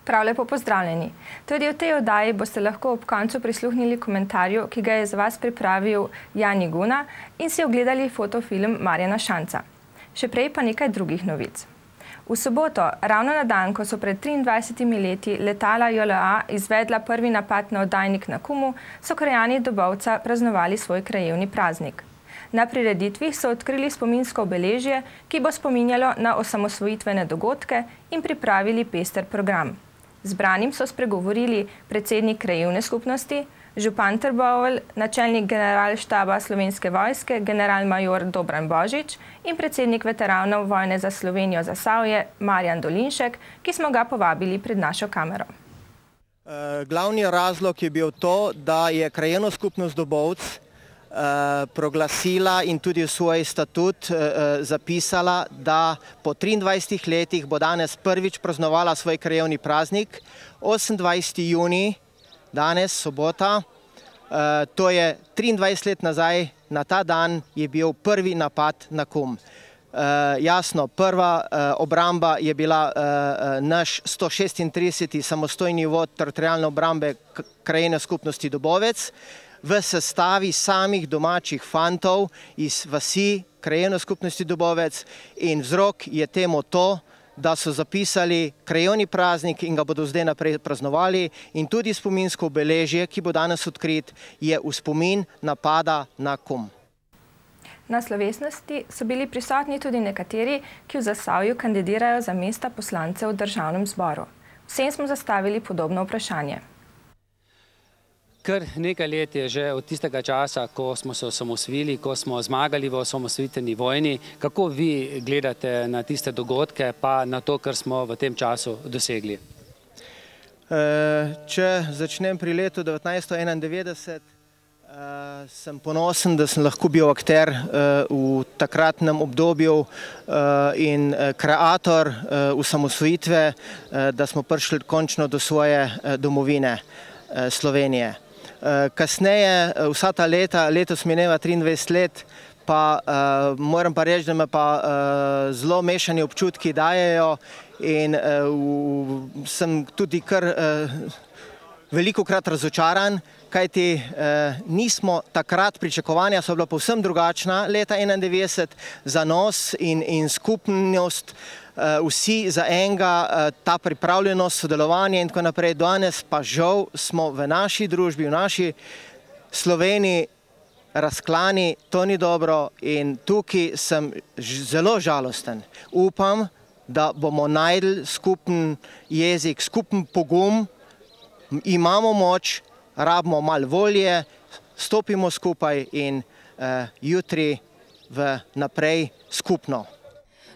Prav lepo pozdravljeni. Tudi v tej oddaji boste lahko ob koncu prisluhnili komentarju, ki ga je za vas pripravil Jani Guna in si ogledali fotofilm Marjana Šanca. Še prej pa nekaj drugih novic. V soboto, ravno na dan, ko so pred 23 leti letala JLA izvedla prvi napad na oddajnik na Kumu, so krajani Dobovca praznovali svoj krajevni praznik. Na prireditvi so odkrili spominsko obeležje, ki bo spominjalo na osamosvojitvene dogodke in pripravili pester program. Zbranim so spregovorili predsednik krajevne skupnosti, župan Trbovelj, načelnik generalštaba Slovenske vojske, generalmajor Dobran Božič in predsednik veteranov vojne za Slovenijo Zasavje Marjan Dolinšek, ki smo ga povabili pred našo kamero. Glavni razlog je bil to, da je krajevna skupnost Dobovc proglasila in tudi v svoj statut zapisala, da po 23 letih bo danes prvič praznovala svoj krajevni praznik, 28. junij, danes, sobota, to je 23 let nazaj, na ta dan je bil prvi napad na Kum. Jasno, prva obramba je bila naš 136. samostojni vod teritorialne obrambe krajevne skupnosti Dobovec, v sestavi samih domačih fantov iz vasi krajevne skupnosti Dobovec in vzrok je temu to, da so zapisali krajevni praznik in ga bodo zdaj naprej praznovali in tudi spominsko obeležje, ki bo danes odkrit, je v spomin napada na Kum. Na slovesnosti so bili prisotni tudi nekateri, ki v Zasavju kandidirajo za mesta poslancev v državnem zboru. Vsem smo zastavili podobno vprašanje. Kar nekaj let je že od tistega časa, ko smo se osamosvojili, ko smo zmagali v osamosvojitveni vojni. Kako vi gledate na tiste dogodke, pa na to, kar smo v tem času dosegli? Če začnem pri letu 1991, sem ponosen, da sem lahko bil akter v takratnem obdobju in kreator osamosvojitve, da smo prišli končno do svoje domovine Slovenije. Kasneje, vsa ta leta, letos mineva 23 let, pa moram pa reči, da me pa zelo mešani občutki dajejo in sem tudi kar velikokrat razočaran, kajti nismo takrat, pričakovanja so bila povsem drugačna leta 1991, zanos in skupnost, vsi za enega, ta pripravljenost, sodelovanje in tako naprej. Danes pa žal smo v naši družbi, v naši Sloveniji razklani, to ni dobro in tukaj sem zelo žalosten. Upam, da bomo našli skupen jezik, skupen pogum, imamo moč, rabimo malo volje, stopimo skupaj in jutri naprej skupno.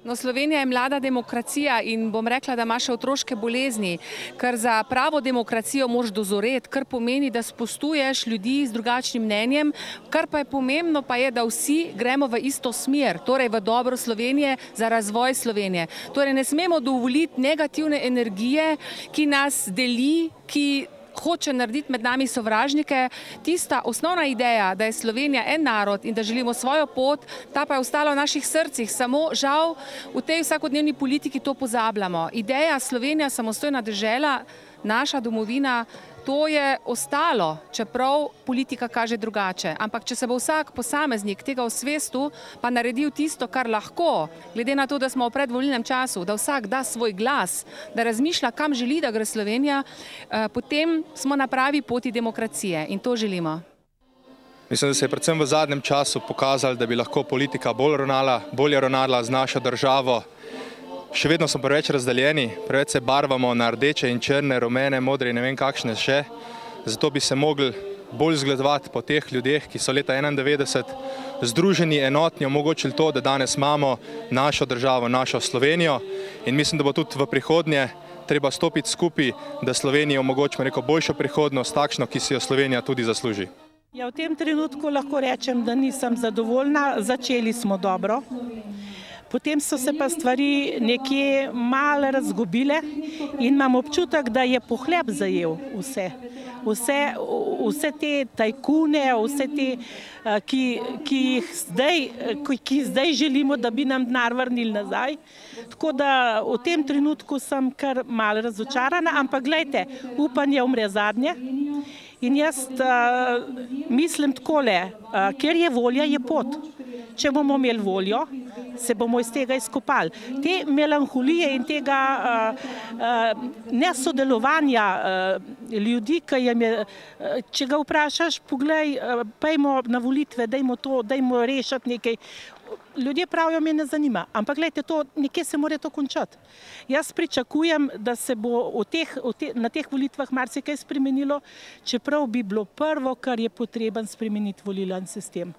No, Slovenija je mlada demokracija in bom rekla, da ima še otroške bolezni, ker za pravo demokracijo moraš dozoreti, kar pomeni, da spoštuješ ljudi z drugačnim mnenjem, kar pa je pomembno pa je, da vsi gremo v isto smer, torej v dobro Slovenije, za razvoj Slovenije. Torej ne smemo dovoliti negativne energije, ki nas deli, ki hoče narediti med nami sovražnike. Tista osnovna ideja, da je Slovenija en narod in da želimo svojo pot, ta pa je ostala v naših srcih. Samo žal v tej vsakodnevni politiki to pozabljamo. Ideja Slovenija, samostojna dežela, naša domovina, to je ostalo, čeprav politika kaže drugače. Ampak če se bo vsak posameznik tega osvestil, pa naredil tisto, kar lahko, glede na to, da smo v predvolilnem času, da vsak da svoj glas, da razmišlja, kam želi, da gre Slovenija, potem smo na pravi poti demokracije in to želimo. Mislim, da se je predvsem v zadnjem času pokazalo, da bi lahko politika bolje ravnala z našo državo. Še vedno smo preveč razdaljeni, preveč se barvamo na rdeče in črne, rumene, modre in ne vem kakšne še. Zato bi se mogli bolj zgledovati po teh ljudeh, ki so leta 1991 združeni, enotni, omogočili to, da danes imamo našo državo, našo Slovenijo. In mislim, da bo tudi v prihodnje treba stopiti skupaj, da Sloveniji omogočimo neko boljšo prihodnost, takšno, ki si jo Slovenija tudi zasluži. Ja, v tem trenutku lahko rečem, da nisem zadovoljna. Začeli smo dobro. Potem so se pa stvari nekje malo razgubile in imam občutek, da je pohlep zajel vse. Vse te tajkune, vse te, ki zdaj želimo, da bi nam denar vrnili nazaj. Tako da v tem trenutku sem kar malo razočarana, ampak glejte, upanje umre zadnje. In jaz mislim takole, ker je volja, je pot. Če bomo imeli voljo, se bomo iz tega izkopali. Te melanholije in tega nesodelovanja ljudi, če ga vprašaš, poglej, pejmo na volitve, dajmo rešiti nekaj. Ljudje pravijo, me ne zanima, ampak gledajte, nekje se mora to končati. Jaz pričakujem, da se bo na teh volitvah marsikaj spremenilo, čeprav bi bilo prvo, kar je potreben spremeniti volilni sistem.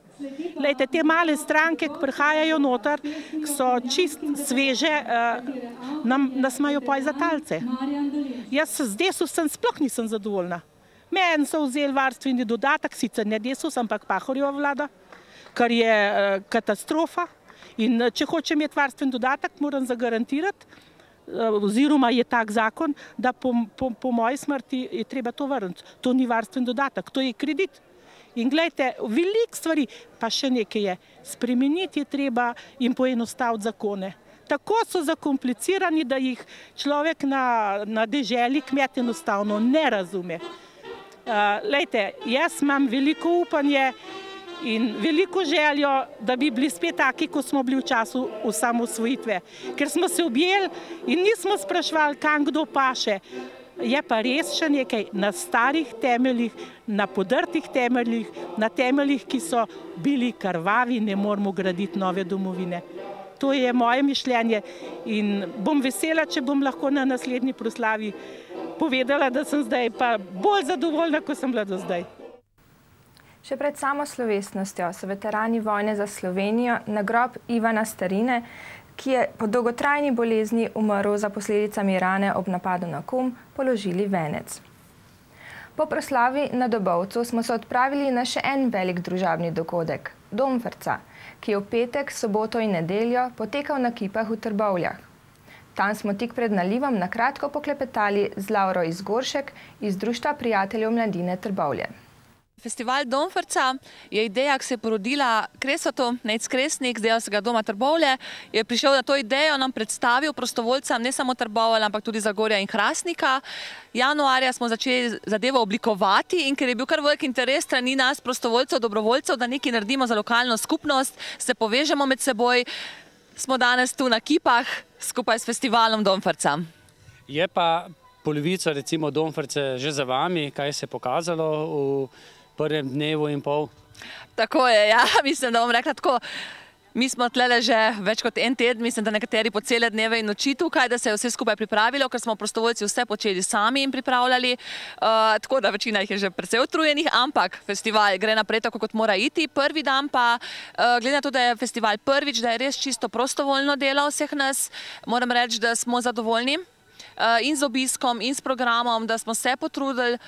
Glejte, te male stranke, ki prihajajo noter, ki so čist sveže, nas imajo poj za talce. Jaz z Desusom sploh nisem zadovoljna. Meni so vzeli varstveni dodatek, sicer ne Desus, ampak Pahorjeva vlada, kar je katastrofa. In če hočem imeti varstveni dodatek, moram zagarantirati, oziroma je tak zakon, da po moji smrti je treba to vrniti. To ni varstveni dodatek, to je kredit. In gledajte, veliko stvari, pa še nekaj je, spremeniti je treba in poenostaviti zakone. Tako so zakomplicirani, da jih človek na deželi kmet enostavno ne razume. Glejte, jaz imam veliko upanje in veliko željo, da bi bili spet taki, kot smo bili v času osamosvojitve. Ker smo se objeli in nismo spraševali, kam kdo paše. Je pa res še nekaj na starih temeljih, na podrtih temeljih, na temeljih, ki so bili krvavi, ne moramo graditi nove domovine. To je moje mišljenje in bom vesela, če bom lahko na naslednji proslavi povedala, da sem zdaj pa bolj zadovoljna, kot sem bila do zdaj. Še pred samo slovesnostjo so veterani vojne za Slovenijo na grob Ivana Starine, ki je po dolgotrajni bolezni umrl za posledicami rane ob napadu na Kum, položili venec. Po proslavi na Dobovcu smo se odpravili na še en velik družabni dogodek, Domfrca, ki je v petek, soboto in nedeljo potekal na Kipah v Trbovljah. Tam smo tik pred nalivom na kratko poklepetali z Lauro Izgoršek iz Društva prijateljev mladine Trbovlje. Festival Domfrca je ideja, ki se je porodila Kresvato, Nejc Kresnik, z Delavskega doma Trbovlje, je prišel na to idejo, nam predstavil prostovoljcem ne samo Trbovlja, ampak tudi Zagorja in Hrastnika. Januarja smo začeli zadevo oblikovati in ker je bil kar velik interes strani nas, prostovoljcev, dobrovoljcev, da nekaj naredimo za lokalno skupnost, se povežemo med seboj, smo danes tu na Kipah skupaj s festivalom Domfrca. Je pa polovica recimo Domfrce že za vami, kaj se je pokazalo v prvem dnevu in pol? Tako je, ja, mislim, da bom rekla tako. Mi smo tlele že več kot en teden, mislim, da nekateri po cele dneve in noči tukaj, da se je vse skupaj pripravilo, ker smo prostovoljci vse počeli sami in pripravljali, tako da večina jih je že precej utrujenih, ampak festival gre naprej tako, kot mora iti. Prvi dan pa, glede na to, da je festival prvič, da je res čisto prostovoljno delo vseh nas, moram reči, da smo zadovoljni. In z obiskom, in s programom, da smo se potrudili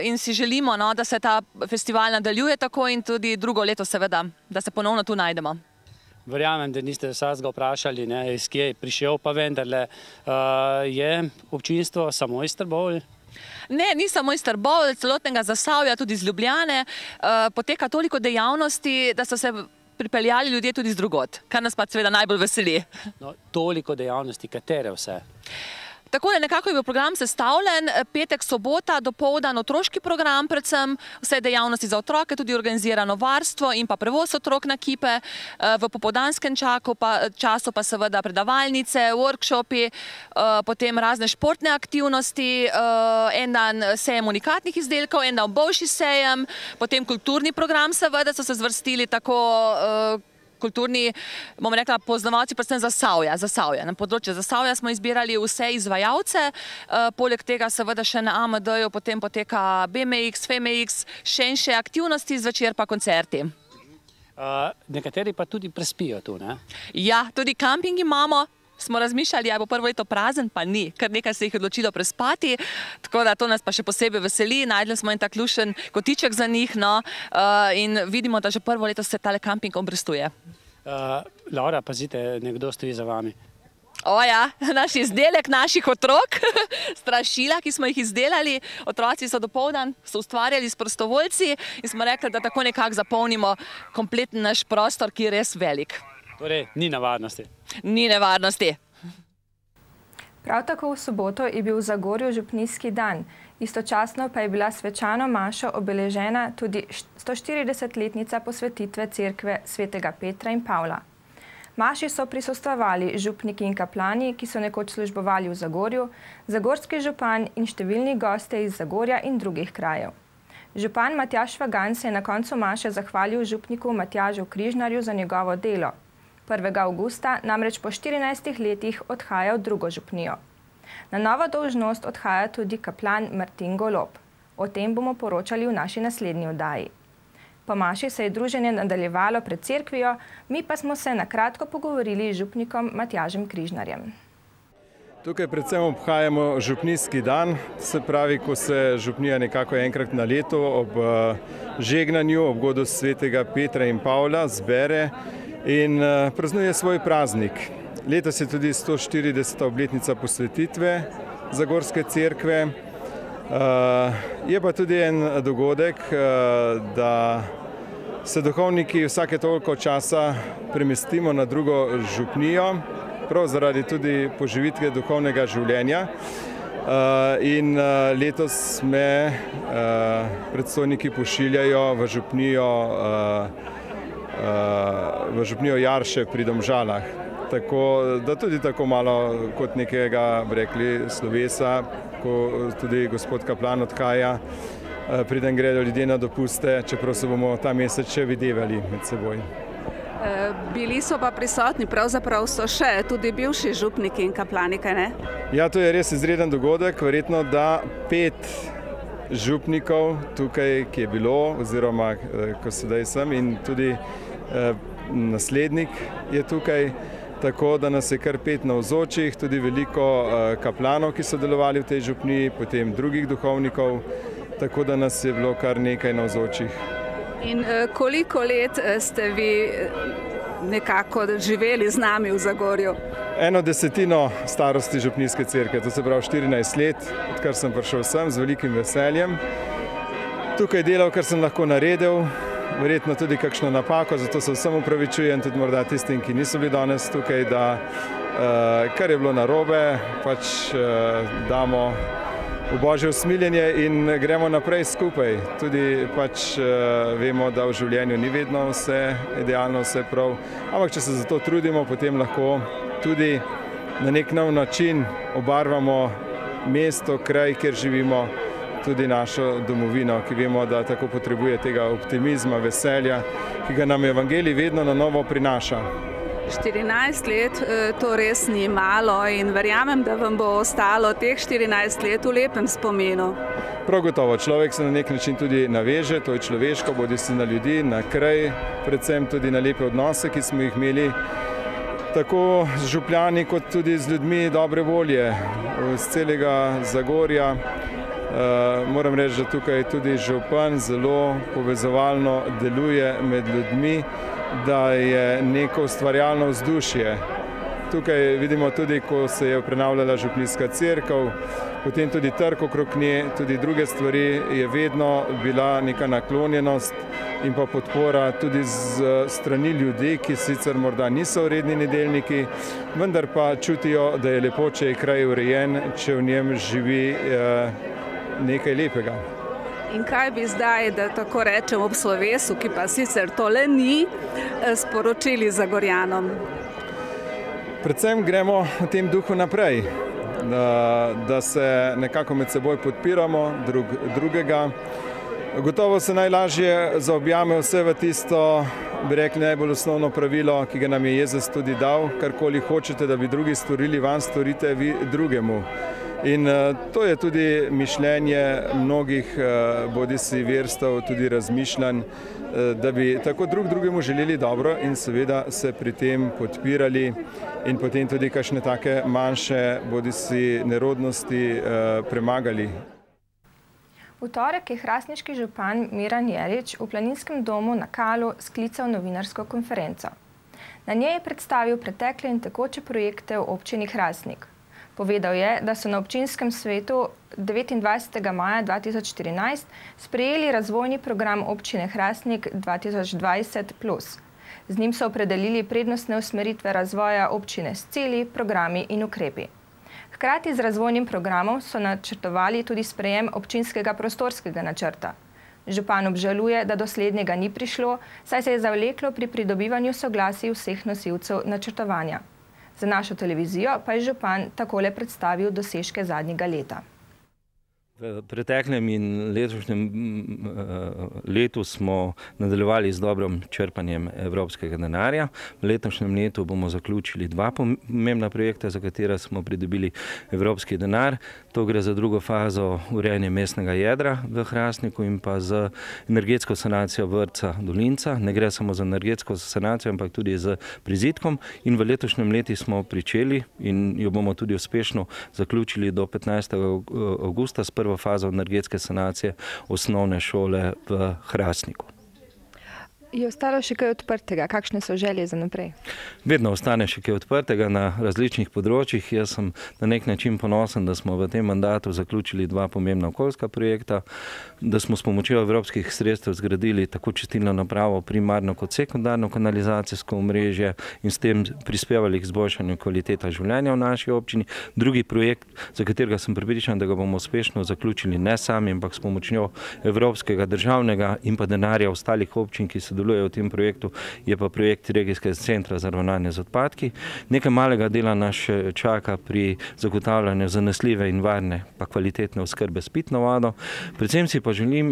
in si želimo, da se ta festival nadaljuje tako in tudi drugo leto seveda, da se ponovno tu najdemo. Verjamem, da niste vsega vprašali, iz kje je prišel, pa vendarle je občinstvo samo iz Trbovlj? Ne, ni samo iz Trbovlj, celotnega Zasavja, tudi iz Ljubljane. Poteka toliko dejavnosti, da so se pripeljali ljudje tudi z drugod, kar nas pa seveda najbolj veseli. Toliko dejavnosti, katere vse? Takole nekako je bil program sestavljen, petek, sobota, dopoldan otroški program, predvsem vse dejavnosti za otroke, tudi organizirano varstvo in pa prevoz otrok na Kipe, v popoldanskem času pa seveda predavalnice, workshopi, potem razne športne aktivnosti, en dan sejem unikatnih izdelkov, en dan bolšji sejem, potem kulturni program seveda, so se zvrstili tako kulturni, bom rekla, poznavalci predvsem Zasavja. Na področju Zasavja smo izbirali vse izvajalce, poleg tega seveda še na AMD-ju potem poteka BMX, FMX, še aktivnosti, zvečer pa koncerti. Nekateri pa tudi prespijo tu, ne? Ja, tudi kamping imamo. Smo razmišljali, ali bo prvo leto prazen, pa ni, ker nekaj se jih je odločilo prespati, tako da to nas pa še posebej veseli. Najdli smo en tak lušen kotiček za njih in vidimo, da že prvo leto se tale kamping obrestuje. Laura, pazite, nekdo stoji za vami. O ja, naš izdelek naših otrok, strašila, ki smo jih izdelali. Otroci so dopoldan, so ustvarjali s prostovoljci in smo rekli, da tako nekako zapolnimo kompleten naš prostor, ki je res velik. Torej, ni nevarnosti. Ni nevarnosti. Prav tako v soboto je bil v Zagorju župnijski dan. Istočasno pa je bila svečano mašo obeležena tudi 140-letnica posvetitve cerkve svetega Petra in Pavla. Maši so prisostvovali župniki in kaplani, ki so nekoč službovali v Zagorju, zagorski župan in številni gostje iz Zagorja in drugih krajev. Župan Matjaž Švagan se je na koncu maše zahvalil župniku Matjažu Križnarju za njegovo delo. 1. avgusta namreč po 14 letih odhaja v drugo župnijo. Na novo dolžnost odhaja tudi kaplan Martin Golob. O tem bomo poročali v naši naslednji oddaji. Po maši se je druženje nadaljevalo pred cerkvijo, mi pa smo se na kratko pogovorili z župnikom Matjažem Križnarjem. Tukaj predvsem obhajamo župnijski dan, se pravi, ko se župnija nekako enkrat na leto ob žegnanju, ob godu svetega Petra in Pavla zbere in praznuje svoj praznik. Letos je tudi 140. obletnica posvetitve Zagorske cerkve. Je pa tudi en dogodek, da se duhovniki vsake toliko časa premestimo na drugo župnijo, prav zaradi tudi poživitve duhovnega življenja. In letos me predstojniki pošiljajo v župnijo Jarše pri Domžalah. Tako, da tudi tako malo kot nekega, bi rekli, slovesa, ko tudi gospod kaplan odhaja, preden gredo ljudje na dopuste, čeprav se bomo ta mesec še videvali med seboj. Bili so pa prisotni, pravzaprav so še tudi bivši župniki in kaplani, kaj ne? Ja, to je res izreden dogodek, verjetno da 5 župnikov tukaj, ki je bilo, oziroma ko sedaj sem, in tudi naslednik je tukaj, tako da nas je kar 5 navzočih, tudi veliko kaplanov, ki so delovali v tej župniji, potem drugih duhovnikov, tako da nas je bilo kar nekaj navzočih. In koliko let ste vi nekako živeli z nami v Zagorju? 1/10 starosti župnijske cerkve, to se pravi 14 let, odkar sem prišel sem z velikim veseljem. Tukaj delal, kar sem lahko naredil, verjetno tudi kakšno napako, zato se vsem opravičujem, tudi morda tistim, ki niso bili danes tukaj, da kar je bilo narobe, pač damo v Božje usmiljenje in gremo naprej skupaj. Tudi pač vemo, da v življenju ni vedno vse idealno, vse prav, ampak če se za to trudimo, potem lahko tudi na nek nov način obarvamo mesto, kraj, kjer živimo, tudi našo domovino, ki vemo, da tako potrebuje tega optimizma, veselja, ki ga nam evangelij vedno na novo prinaša. 14 let, to res ni malo in verjamem, da vam bo ostalo teh 14 let v lepem spominu. Prav gotovo, človek se na nek način tudi naveže, to je človeško, bodisi na ljudi, na kraj, predvsem tudi na lepe odnose, ki smo jih imeli tako z župljani, kot tudi z ljudmi dobre volje iz celega Zagorja. Moram reči, da tukaj tudi župan zelo povezovalno deluje med ljudmi, da je neko ustvarjalno vzdušje. Tukaj vidimo tudi, ko se je prenavljala župnijska cerkev, potem tudi trg okrog nje, tudi druge stvari, je vedno bila neka naklonjenost in pa podpora tudi z strani ljudi, ki sicer morda niso redni nedeljniki, vendar pa čutijo, da je lepo, če je kraj urejen, če v njem živi nekaj lepega. In kaj bi zdaj, da tako rečem ob slovesu, ki pa sicer tole ni, sporočili Zagorjanom? Predvsem gremo v tem duhu naprej, da se nekako med seboj podpiramo drugega. Gotovo se najlažje zaobjame vse v tisto, bi rekli, najbolj osnovno pravilo, ki ga nam je Jezus tudi dal, karkoli hočete, da bi drugi storili, vam storite vi drugemu. In to je tudi mišljenje mnogih bodisi verstev, tudi razmišljanj, da bi tako drugemu želeli dobro in seveda se pri tem podpirali in potem tudi kakšne take manjše bodisi nerodnosti premagali. V torek je hrastniški župan Miran Jerič v Planinskem domu na Kalu sklical novinarsko konferenco. Na njej je predstavil pretekle in tekoče projekte v občini Hrastnik. Povedal je, da so na občinskem svetu 29. maja 2014 sprejeli razvojni program občine Hrastnik 2020+. Z njim so opredelili prednostne usmeritve razvoja občine s cilji, programi in ukrepi. Hkrati z razvojnim programom so načrtovali tudi sprejem občinskega prostorskega načrta. Župan obžaluje, da do slednjega ni prišlo, saj se je zavleklo pri pridobivanju soglasij vseh nosilcev načrtovanja. Za našo televizijo pa je župan takole predstavil dosežke zadnjega leta. V preteklem in letošnjem letu smo nadaljevali z dobrim črpanjem evropskega denarja. V letošnjem letu bomo zaključili 2 pomembna projekta, za katera smo pridobili evropski denar. To gre za drugo fazo urejanja mestnega jedra v Hrastniku in pa za energetsko sanacijo vrtca Dolinca. Ne gre samo za energetsko sanacijo, ampak tudi z prizidkom. In v letošnjem letu smo pričeli in jo bomo tudi uspešno zaključili do 15. avgusta s prvo fazo energetske sanacije osnovne šole v Hrastniku. Je ostalo še kaj odprtega? Kakšne so želje za naprej? Vedno ostane še kaj odprtega na različnih področjih. Jaz sem na nek način ponosen, da smo v tem mandatu zaključili 2 pomembna okoljska projekta, da smo s pomočjo evropskih sredstev zgradili tako čistilno napravo primarno kot sekundarno kanalizacijsko omrežje in s tem prispevali k izboljšanju kvalitete življenja v naši občini. Drugi projekt, za katerega sem prepričan, da ga bomo uspešno zaključili ne sami, ampak s pomočjo evropskega, državnega in pa denarja ostalih občin, ki sodelujejo v tem projektu, je pa projekt regijskega centra za ravnanje z odpadki. Nekaj malega dela nas še čaka pri zagotavljanju zanesljive in varne pa kvalitetne oskrbe s pitno vodo. Predvsem si pa želim,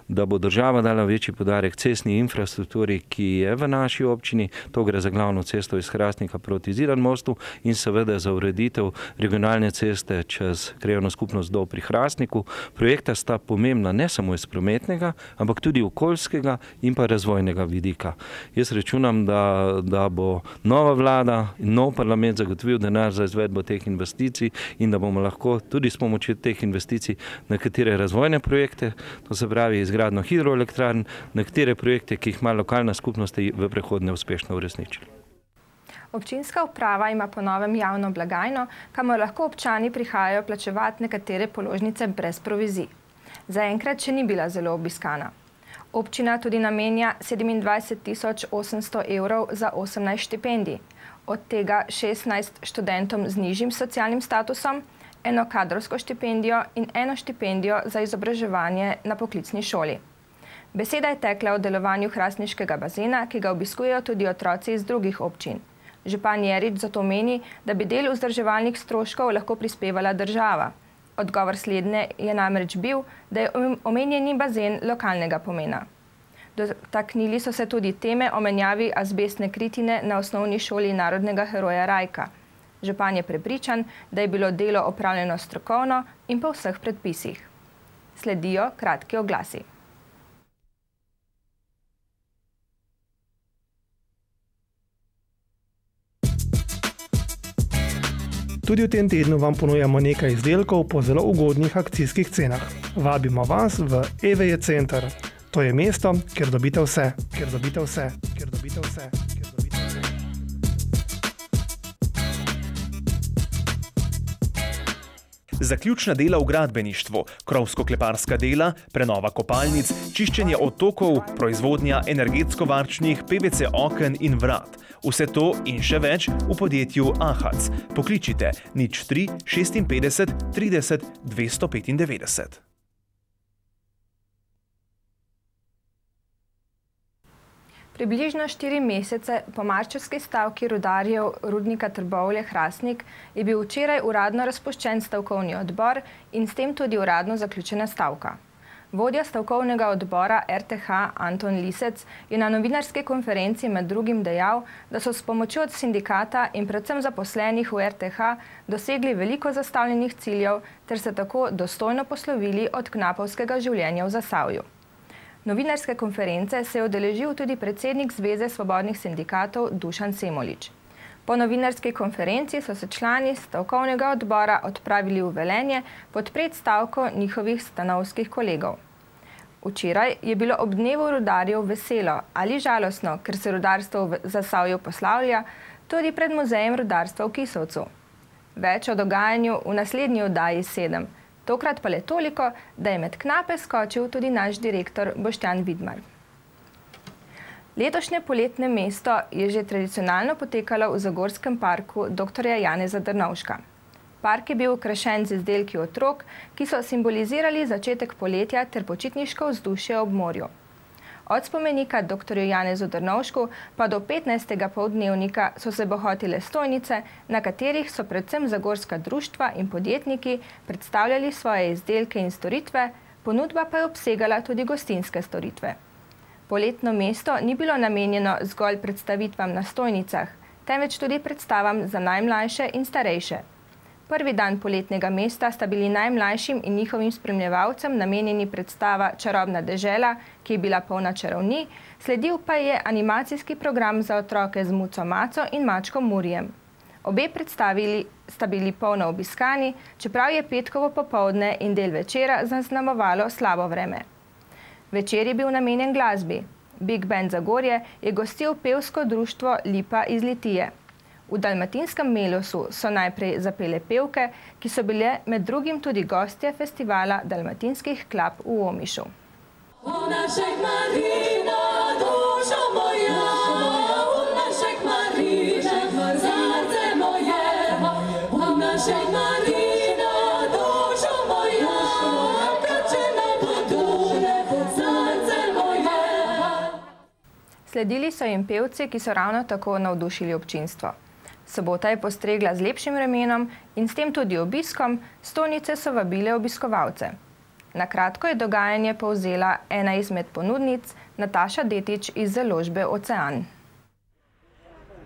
da bo država dala večji poudarek cestni infrastrukturi, ki je v naši občini. To gre za glavno cesto iz Hrastnika proti Zidanmostu in seveda za ureditev regionalne ceste čez krajevno skupnost Dob pri Hrastniku. Projekta sta pomembna ne samo iz prometnega, ampak tudi okoljskega in pa razvojnega vidika. Jaz računam, da bo nova vlada in nov parlament zagotovil denar za izvedbo teh investicij in da bomo lahko tudi s pomočjo teh investicij nekatere razvojne projekte, to se pravi izgradnjo hidroelektrarn, nekatere projekte, ki jih ima lokalna skupnost, v prihodnje uspešno uresničili. Občinska uprava ima po novem javno blagajno, kamor lahko občani prihajajo plačevati nekatere položnice brez provizij. Zaenkrat še ni bila zelo obiskana. Občina tudi namenja 27.800 evrov za 18 štipendij, od tega 16 študentom z nižjim socialnim statusom, 1 kadrovsko štipendijo in 1 štipendijo za izobraževanje na poklicni šoli. Beseda je tekla o delovanju hrastniškega bazena, ki ga obiskujejo tudi otroci iz drugih občin. Župan Jerič zato meni, da bi del vzdrževalnih stroškov lahko prispevala država. Odgovor slednje je namreč bil, da je omenjeni bazen lokalnega pomena. Dotaknili so se tudi teme o menjavi azbestne kritine na osnovni šoli narodnega heroja Rajka. Župan je prepričan, da je bilo delo opravljeno strokovno in po vseh predpisih. Sledijo kratki oglasi. Tudi v tem tednu vam ponujamo nekaj izdelkov po zelo ugodnih akcijskih cenah. Vabimo vas v EVE Center. To je mesto, kjer dobite vse. Zaključna dela v gradbeništvu, krovsko-kleparska dela, prenova kopalnic, čiščenje odtokov, proizvodnja energetsko-varčnih PVC oken in vrat. Vse to in še več v podjetju AHAC. Pokličite 03 56 30 295. Približno 4 mesece po marčevski stavki rudarjev rudnika Trbovlje-Hrastnik je bil včeraj uradno razpuščen stavkovni odbor in s tem tudi uradno zaključena stavka. Vodja stavkovnega odbora RTH Anton Lisec je na novinarski konferenci med drugim dejal, da so s pomočjo sindikata in predvsem zaposlenih v RTH dosegli veliko zastavljenih ciljev ter se tako dostojno poslovili od knapovskega življenja v Zasavju. Novinarske konference se je udeležil tudi predsednik Zveze svobodnih sindikatov Dušan Semolič. Po novinarski konferenci so se člani stavkovnega odbora odpravili v Velenje podpret stavko njihovih stanovskih kolegov. Včeraj je bilo ob dnevu rudarjev veselo ali žalostno, ker se rudarstvo v Zasavju poslavlja, tudi pred muzejem rudarstva v Kisovcu. Več o dogajanju v naslednji oddaji 7. Tokrat pa le toliko, da je med knape skočil tudi naš direktor Boštjan Vidmar. Letošnje poletne mesto je že tradicionalno potekalo v Zagorskem parku dr. Janeza Drnovška. Park je bil okrašen z izdelki otrok, ki so simbolizirali začetek poletja ter počitniško vzdušje ob morju. Od spomenika dr. Janezu Drnovšku pa do 15. poldnevnika so se bohotile stojnice, na katerih so predvsem zagorska društva in podjetniki predstavljali svoje izdelke in storitve, ponudba pa je obsegala tudi gostinske storitve. Poletno mesto ni bilo namenjeno zgolj predstavitvam na stojnicah, temveč tudi predstavam za najmlajše in starejše. Prvi dan poletnega mesta sta bili najmlajšim in njihovim spremljevalcem namenjeni predstava Čarobna dežela, ki je bila polna čarovnij, sledil pa je animacijski program za otroke z Muco Maco in Mačko Murijem. Obe predstavili sta bili polno obiskani, čeprav je petkovo popoldne in del večera zaznamovalo slabo vreme. Večer je bil namenjen glasbi. Big Band Zagorje je gostil pevsko društvo Lipa iz Litije. V Dalmatinskem Melosu so najprej zapele pevke, ki so bile med drugim tudi gostje festivala dalmatinskih klap v Omišu. Sledili so jim pevci, ki so ravno tako navdušili občinstvo. Sobota je postregla z lepšim vremenom in s tem tudi obiskom, stojnice so vabile obiskovalce. Na kratko je dogajanje povzela ena izmed ponudnic, Nataša Detič iz založbe Ocean.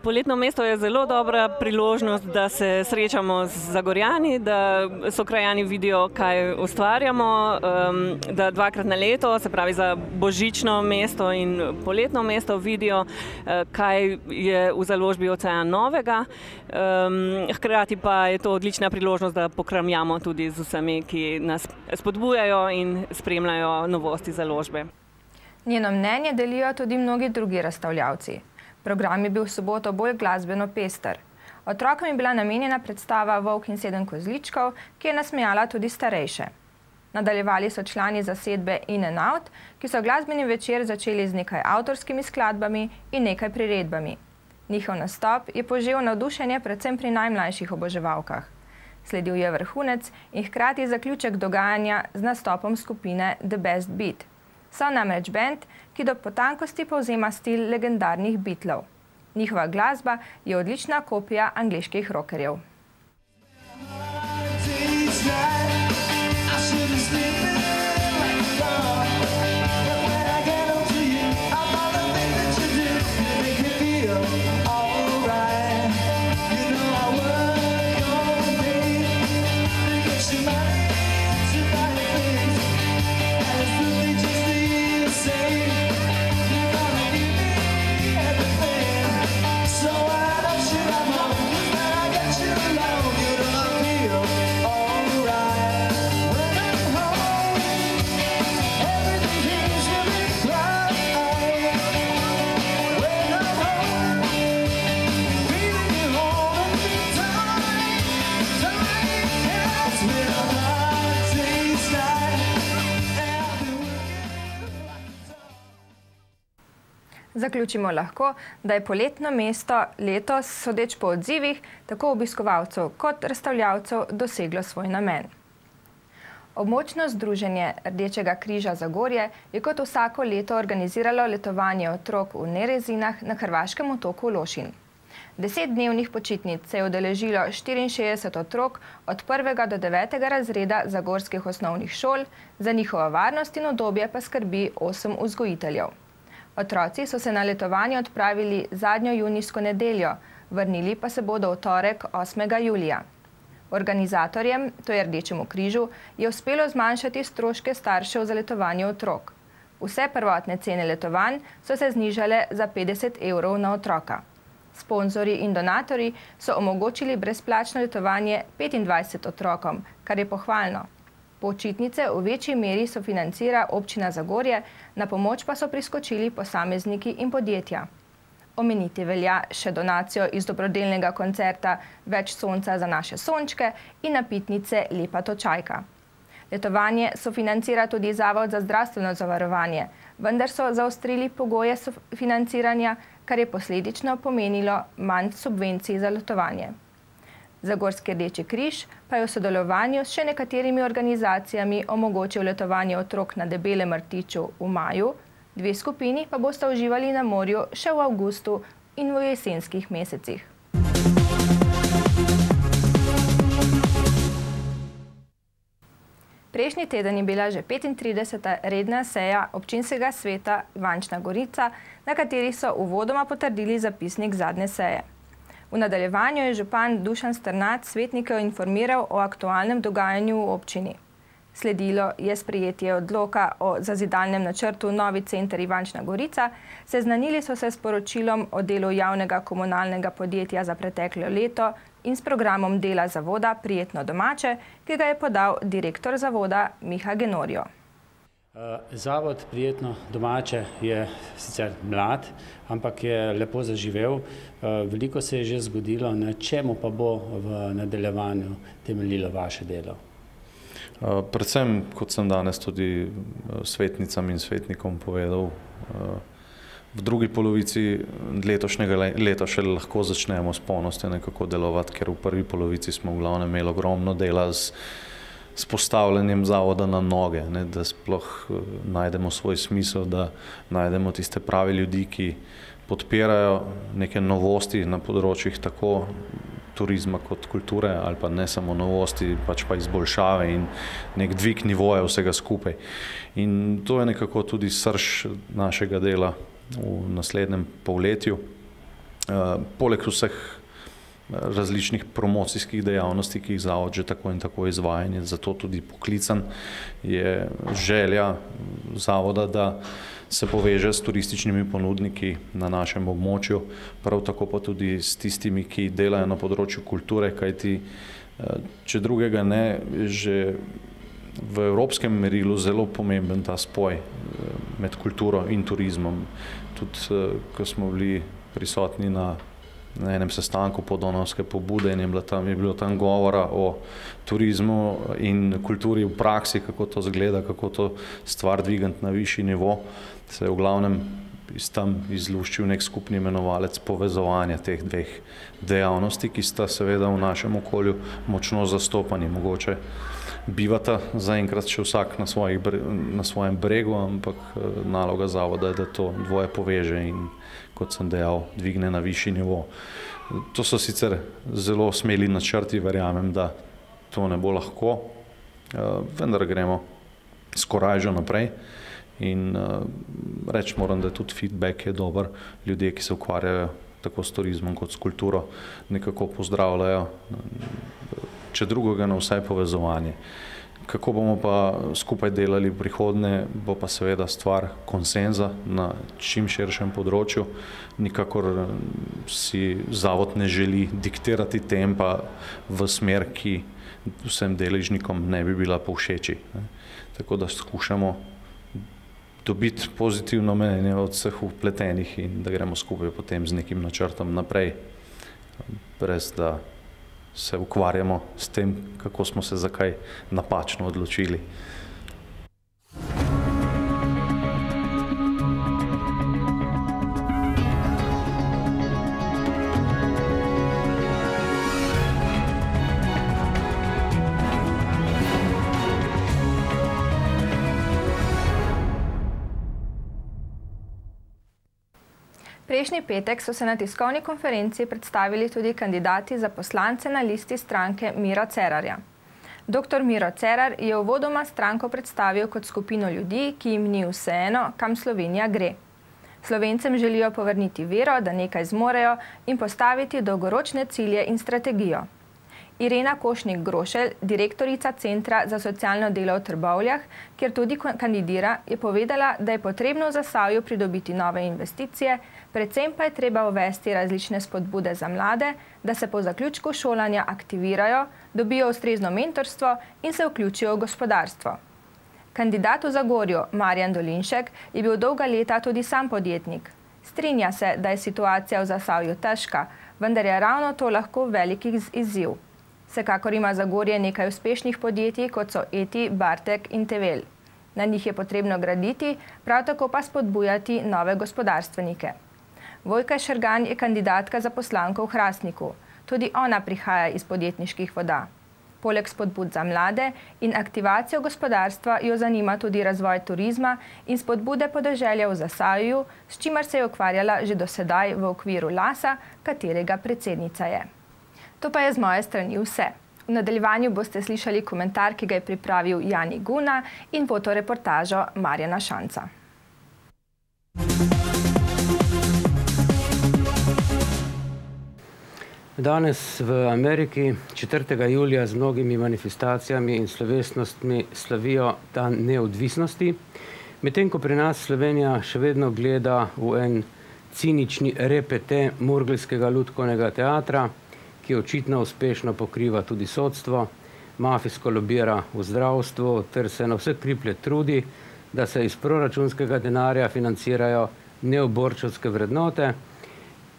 Poletno mesto je zelo dobra priložnost, da se srečamo z Zagorjani, da so krajani vidijo, kaj ustvarjamo, da dvakrat na leto, se pravi za božično mesto in poletno mesto, vidijo, kaj je v založbi Ocean novega. Hkrati pa je to odlična priložnost, da pokramljamo tudi z vsemi, ki nas spodbujajo in spremljajo novosti založbe. Njeno mnenje delijo tudi mnogi drugi razstavljavci. Program je bil v soboto bolj glasbeno pester. Otrokom je bila namenjena predstava Volk in 7 kozličkov, ki je nasmejala tudi starejše. Nadaljevali so člani zasedbe In and Out, ki so glasbeni večer začeli z nekaj avtorskimi skladbami in nekaj priredbami. Njihov nastop je požel navdušenje predvsem pri najmlajših oboževalkah. Sledil je vrhunec in hkrati zaključek dogajanja z nastopom skupine The Best Beat. So namreč band, ki do potankosti povzema stil legendarnih Beatlov. Njihova glasba je odlična kopija angleških rockerjev. Zaključimo lahko, da je poletno mesto letos, sodeč po odzivih, tako obiskovalcev kot razstavljavcev, doseglo svoj namen. Območno združenje Rdečega križa Zagorje je kot vsako leto organiziralo letovanje otrok v Nerezinah na hrvaškem otoku Lošinj. 10-dnevnih počitnic se je udeležilo 64 otrok od 1. do 9. razreda zagorskih osnovnih šol, za njihovo varnost in udobje pa skrbi 8 vzgojiteljev. Otroci so se na letovanje odpravili zadnjo junijsko nedeljo, vrnili pa se bodo v torek 8. julija. Organizatorjem, to je Rdečemu križu, je uspelo zmanjšati stroške staršev za letovanje otrok. Vse prvotne cene letovanj so se znižale za 50 evrov na otroka. Sponzorji in donatorji so omogočili brezplačno letovanje 25 otrokom, kar je pohvalno. Počitnice v večji meri sofinancira občina Zagorje, na pomoč pa so priskočili posamezniki in podjetja. Omeniti velja še donacijo iz dobrodelnega koncerta Več sonca za naše sončke in napitnice Lepa točajka. Letovanje sofinancira tudi Zavod za zdravstveno zavarovanje, vendar so zaostrili pogoje financiranja, kar je posledično pomenilo manj subvencij za letovanje. Zagorski Rdeči križ pa je v sodelovanju s še nekaterimi organizacijami omogočil letovanje otrok na Debelem rtiču v maju, 2 skupini pa bosta uživali na morju še v avgustu in v jesenskih mesecih. Prejšnji teden je bila že 35. redna seja občinskega sveta Ivančna Gorica, na kateri so uvodoma potrdili zapisnik zadnje seje. V nadaljevanju je župan Dušan Strnad svetnike informiral o aktualnem dogajanju v občini. Sledilo je sprejetje odloka o zazidalnem načrtu Novi center Ivančna Gorica, seznanili so se s poročilom o delu javnega komunalnega podjetja za preteklo leto in s programom dela zavoda Prijetno domače, ki ga je podal direktor zavoda Miha Genorjo. Zavod Prijetno domače je sicer mlad, ampak je lepo zaživel. Veliko se je že zgodilo, na čemu pa bo v nadaljevanju temeljilo vaše delo? Predvsem, kot sem danes tudi svetnicam in svetnikom povedal, v drugi polovici letošnjega leta še lahko začnemo s polnostjo nekako delovati, ker v prvi polovici smo v glavnem imeli ogromno dela s postavljanjem zavoda na noge, da sploh najdemo svoj smisel, da najdemo tiste pravi ljudi, ki podpirajo neke novosti na področjih tako turizma kot kulture, ali pa ne samo novosti, pač pa izboljšave in nek dvig nivoja vsega skupaj. In to je nekako tudi srž našega dela v naslednjem polletju. Poleg vseh različnih promocijskih dejavnosti, ki jih zavod že tako in tako izvaja in je zato tudi poklican, je želja zavoda, da se poveže s turističnimi ponudniki na našem območju, prav tako pa tudi s tistimi, ki delajo na področju kulture, kajti če drugega ne, že v evropskem merilu zelo pomemben ta spoj med kulturo in turizmom. Tudi, ko smo bili prisotni na enem sestanku Podonavske pobude in je bilo tam govora o turizmu in kulturi v praksi, kako to zgleda, kako to stvar dvigati na višji nivo, se je v glavnem tam izluščil nek skupni imenovalec povezovanja teh dveh dejavnosti, ki sta seveda v našem okolju močno zastopani. Mogoče bivata zaenkrat še vsak na svojem bregu, ampak naloga zavoda je, da to dvoje poveže in, kot sem dejal, dvigne na višji nivo. To so sicer zelo smeli načrti, verjamem, da to ne bo lahko, vendar gremo skorajžo naprej in reči moram, da tudi feedback je dober. Ljudje, ki se ukvarjajo tako s turizmom kot s kulturo, nekako pozdravljajo, če drugega na vsaj povezovanje. Kako bomo pa skupaj delali v prihodnje, bo pa seveda stvar konsenza na čim širšem področju. Nikakor si zavod ne želi diktirati tempa v smer, ki vsem deležnikom ne bi bila povšeči. Tako da skušamo dobiti pozitivno mnenje od vseh vpletenih in da gremo skupaj potem z nekim načrtom naprej, brez da se ukvarjamo s tem, kako smo se zakaj napačno odločili. Prejšnji petek so se na tiskovni konferenci predstavili tudi kandidati za poslance na listi stranke Mira Cerarja. Dr. Miro Cerar je uvodoma stranko predstavil kot skupino ljudi, ki jim ni vseeno, kam Slovenija gre. Slovencem želijo povrniti vero, da nekaj zmorejo in postaviti dolgoročne cilje in strategijo. Irena Košnik-Grošelj, direktorica Centra za socialno delo v Trbovljah, kjer tudi kandidira, je povedala, da je potrebno v Zasavju pridobiti nove investicije, predvsem pa je treba uvesti različne spodbude za mlade, da se po zaključku šolanja aktivirajo, dobijo ustrezno mentorstvo in se vključijo v gospodarstvo. Kandidat v Zagorju, Marjan Dolinšek, je bil dolga leta tudi sam podjetnik. Strinja se, da je situacija v Zasavju težka, vendar je ravno to lahko velik izziv. Vsekakor ima Zagorje nekaj uspešnih podjetij, kot so Eti, Bartek in Tevel. Na njih je potrebno graditi, prav tako pa spodbujati nove gospodarstvenike. Vojka Šergan je kandidatka za poslanko v Hrastniku. Tudi ona prihaja iz podjetniških voda. Poleg spodbud za mlade in aktivacijo gospodarstva jo zanima tudi razvoj turizma in spodbude podeželja v Zasavju, s čimer se je ukvarjala že do sedaj v okviru LAS-a, katerega predsednica je. To pa je z moje strani vse. V nadaljevanju boste slišali komentar, ki ga je pripravil Jani Guna in fotoreportažo Marjana Šanca. Danes v Ameriki 4. julija z mnogimi manifestacijami in slovesnostmi slavijo dan neodvisnosti, medtem ko pri nas Slovenija še vedno gleda v en cinični repete Murgelskega lutkovnega teatra, ki očitno uspešno pokriva tudi sodstvo, mafijsko lobira v zdravstvu ter se na vse kriplje trudi, da se iz proračunskega denarja financirajo neoborčevske vrednote,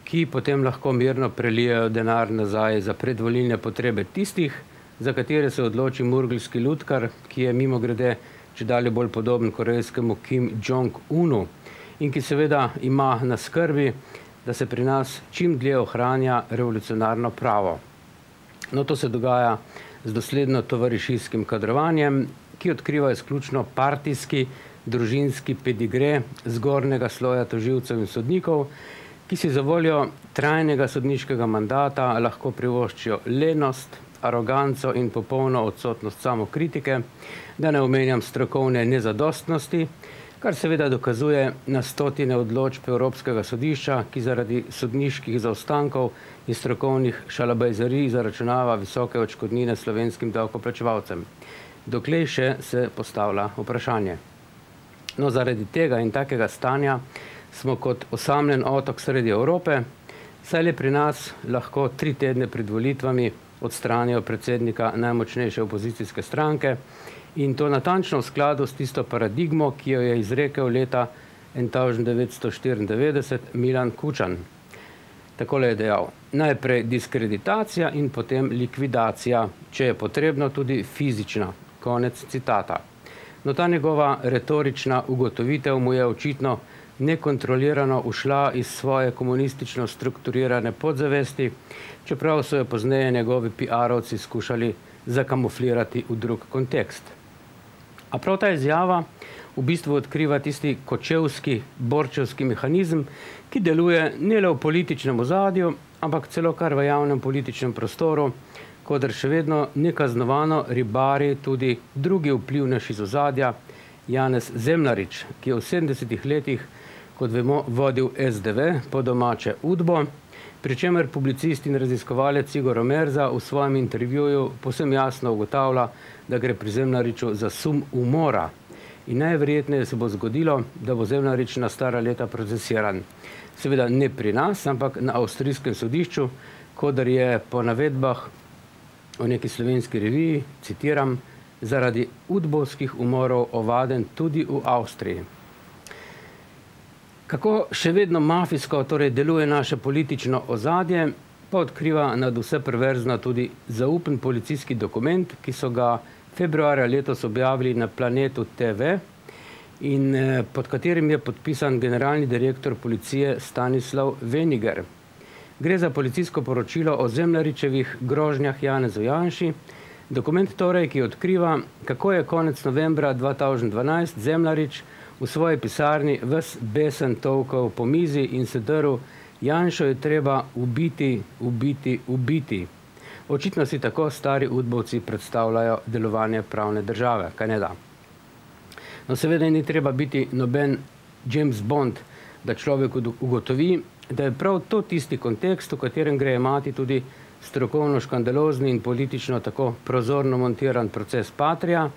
ki potem lahko mirno prelijajo denar nazaj za predvolilne potrebe tistih, za katere se odloči murgelski lutkar, ki je mimogrede čedalje bolj podoben korejskemu Kim Jong-unu in ki seveda ima na skrbi, da se pri nas čim dlje ohranja revolucionarno pravo. No, to se dogaja z dosledno tovarišijskim kadrovanjem, ki odkriva izključno partijski, družinski pedigre zgornjega sloja tožilcev in sodnikov, ki si za voljo trajnega sodniškega mandata lahko privoščijo lenost, aroganco in popolno odsotnost samokritike, da ne omenjam strokovne nezadostnosti, kar seveda dokazuje na stotine odločb Evropskega sodišča, ki zaradi sodniških zaostankov in strokovnih šalabajzerij zaračunava visoke odškodnine slovenskim davkoplačevalcem. Doklej še se postavlja vprašanje. No, zaradi tega in takega stanja smo kot osamljen otok sredi Evrope, saj le pri nas lahko 3 tedne pred volitvami odstranijo predsednika najmočnejše opozicijske stranke in to natančno v skladu s tisto paradigmo, ki jo je izrekel leta 1994 Milan Kučan. Takole je dejal: najprej diskreditacija in potem likvidacija, če je potrebno tudi fizična. Konec citata. No, ta njegova retorična ugotovitev mu je očitno nekontrolirano ušla iz svoje komunistično strukturirane podzavesti, čeprav so jo pozneje njegovi PR-ovci skušali zakamuflirati v drug kontekst. A prav ta izjava v bistvu odkriva tisti kočevski, borčevski mehanizem, ki deluje ne le v političnem ozadju, ampak celo kar v javnem političnem prostoru, kodr še vedno nekaznovano ribari tudi drugi vplivnež iz ozadja, Janez Zemljarič, ki je v 70-ih letih, kot vemo, vodil SDV, po domače Udbo, pri čemer publicist in raziskovalec Igor Omerza v svojem intervjuju povsem jasno ugotavlja, da gre pri Zemljariču za sum umora. In najverjetneje se bo zgodilo, da bo Zemljarič na stara leta procesiran. Seveda ne pri nas, ampak na avstrijskem sodišču, kodr je po navedbah v neki slovenski reviji, citiram, zaradi udbovskih umorov ovaden tudi v Avstriji. Kako še vedno mafijsko torej deluje naše politično ozadje, pa odkriva nad vse perverzno tudi zaupen policijski dokument, ki so ga februarja letos objavili na Planetu TV in pod katerim je podpisan generalni direktor policije Stanislav Veniger. Gre za policijsko poročilo o Zemljaričevih grožnjah Janezu Janši, dokument torej, ki odkriva, kako je konec novembra 2012 Zemljarič v svoji pisarni ves besen tolkal po mizi in se drl: Janšo je treba ubiti, ubiti, ubiti. Očitno si tako stari udbovci predstavljajo delovanje pravne države, kaj ne da. No, seveda ni treba biti noben James Bond, da človek ugotovi, da je prav to tisti kontekst, v katerem gre imati tudi strokovno škandalozni in politično tako prozorno montiran proces Patria,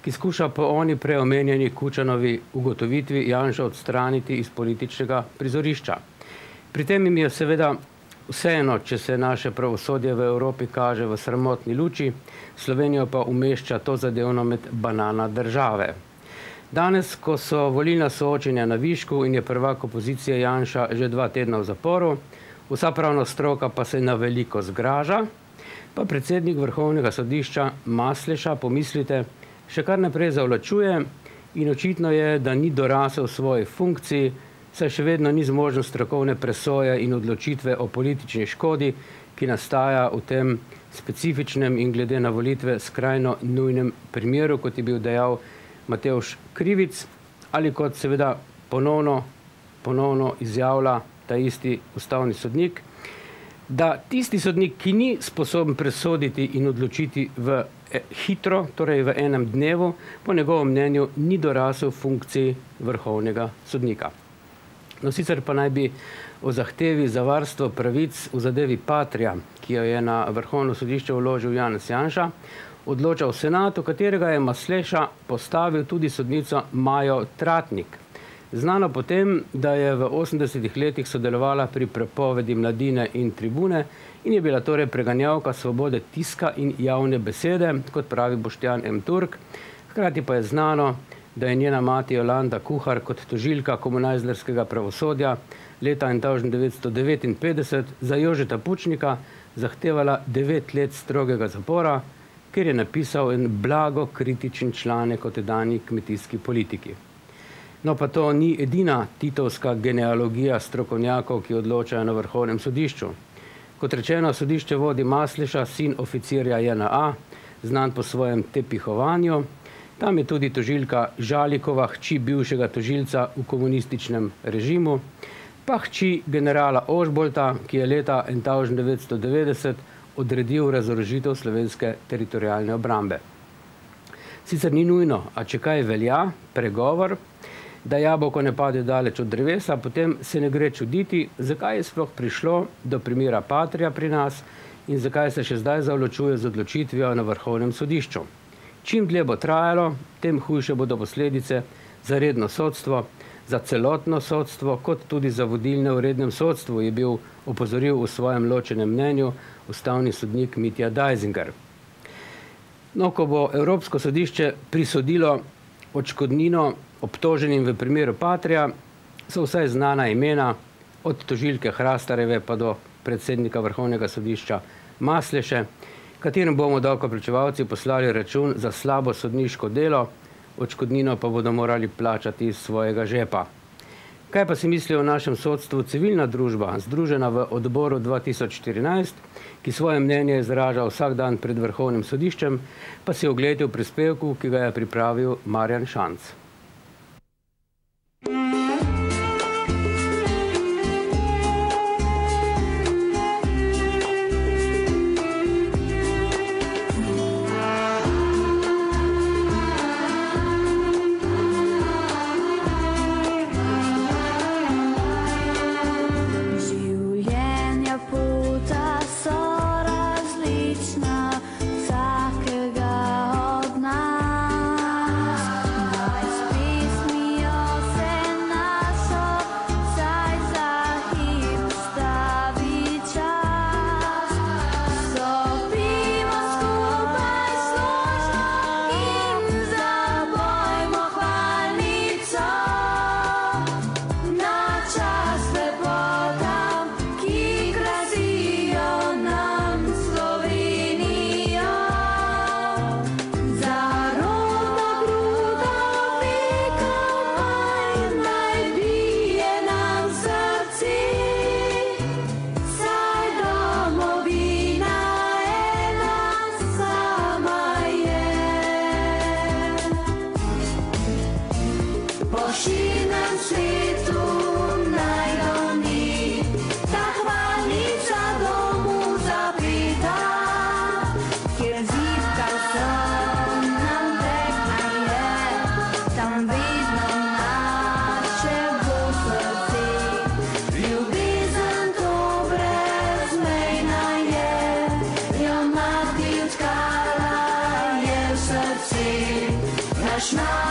ki skuša po oni preomenjeni Kučanovi ugotovitvi Janša odstraniti iz političnega prizorišča. Pri tem jim je seveda vseeno, če se naše pravosodje v Evropi kaže v sramotni luči, Slovenijo pa umešča to zadevno med banana države. Danes, ko so volilna soočenja na višku in je prvak opozicije Janša že 2 tedna v zaporu, vsa pravna stroka pa se na veliko zgraža, pa predsednik Vrhovnega sodišča Masleša, pomislite, še kar naprej zavlačuje in očitno je, da ni dorasel svoji funkciji, saj še vedno ni zmožen strokovne presoje in odločitve o politični škodi, ki nastaja v tem specifičnem in glede na volitve skrajno nujnem primeru, kot je bil dejal Matevž Krivic, ali kot seveda ponovno izjavlja ta isti ustavni sodnik, da tisti sodnik, ki ni sposoben presoditi in odločiti hitro, torej v enem dnevu, po njegovem mnenju ni dorasel funkciji vrhovnega sodnika. No, sicer pa naj bi o zahtevi za varstvo pravic v zadevi Patria, ki jo je na Vrhovno sodišče vložil Janez Janša, odločal senat, v katerega je Masleša postavil tudi sodnico Majo Tratnik. Znano potem, da je v 80-ih letih sodelovala pri prepovedi Mladine in Tribune in je bila torej preganjavka svobode tiska in javne besede, kot pravi Boštjan M. Turk. Hkrati pa je znano, da je njena mati Jolanda Kuhar kot tožilka komunajzlerskega pravosodja leta 1959 za Jožeta Pučnika zahtevala 9 let strogega zapora, ker je napisal en blago kritičen članek o tedanji kmetijski politiki. No, pa to ni edina titovska genealogija strokovnjakov, ki odločajo na Vrhovnem sodišču. Kot rečeno, sodišče vodi Masleša, sin oficirja JNA, znan po svojem tepihovanju. Tam je tudi tožilka Žalikova, hči bivšega tožilca v komunističnem režimu, pa hči generala Ožbolta, ki je leta 1990 odredil razorožitev slovenske teritorialne obrambe. Sicer ni nujno, a če kaj velja, pregovor, da jabolko ne pade daleč od drevesa, potem se ne gre čuditi, zakaj je sploh prišlo do primera Patria pri nas in zakaj se še zdaj zavlačuje z odločitvijo na Vrhovnem sodišču. Čim dlje bo trajalo, tem hujše bodo posledice za redno sodstvo, za celotno sodstvo, kot tudi za vodilne v rednem sodstvu, je bil opozoril v svojem ločenem mnenju ustavni sodnik Mitja Dajzinger. No, ko bo Evropsko sodišče prisodilo odškodnino obtoženim v primeru Patria, so vsaj znana imena, od tožilke Hrastarjeve pa do predsednika Vrhovnega sodišča Masleše, katerim bomo davkoplačevalci poslali račun za slabo sodniško delo, odškodnino pa bodo morali plačati iz svojega žepa. Kaj pa si misli o našem sodstvu civilna družba, združena v odboru 2014, ki svoje mnenje izraža vsak dan pred Vrhovnim sodiščem, pa si oglejte v prispevku, ki ga je pripravil Marjan Šanc. Vsakega od nas. naš narod.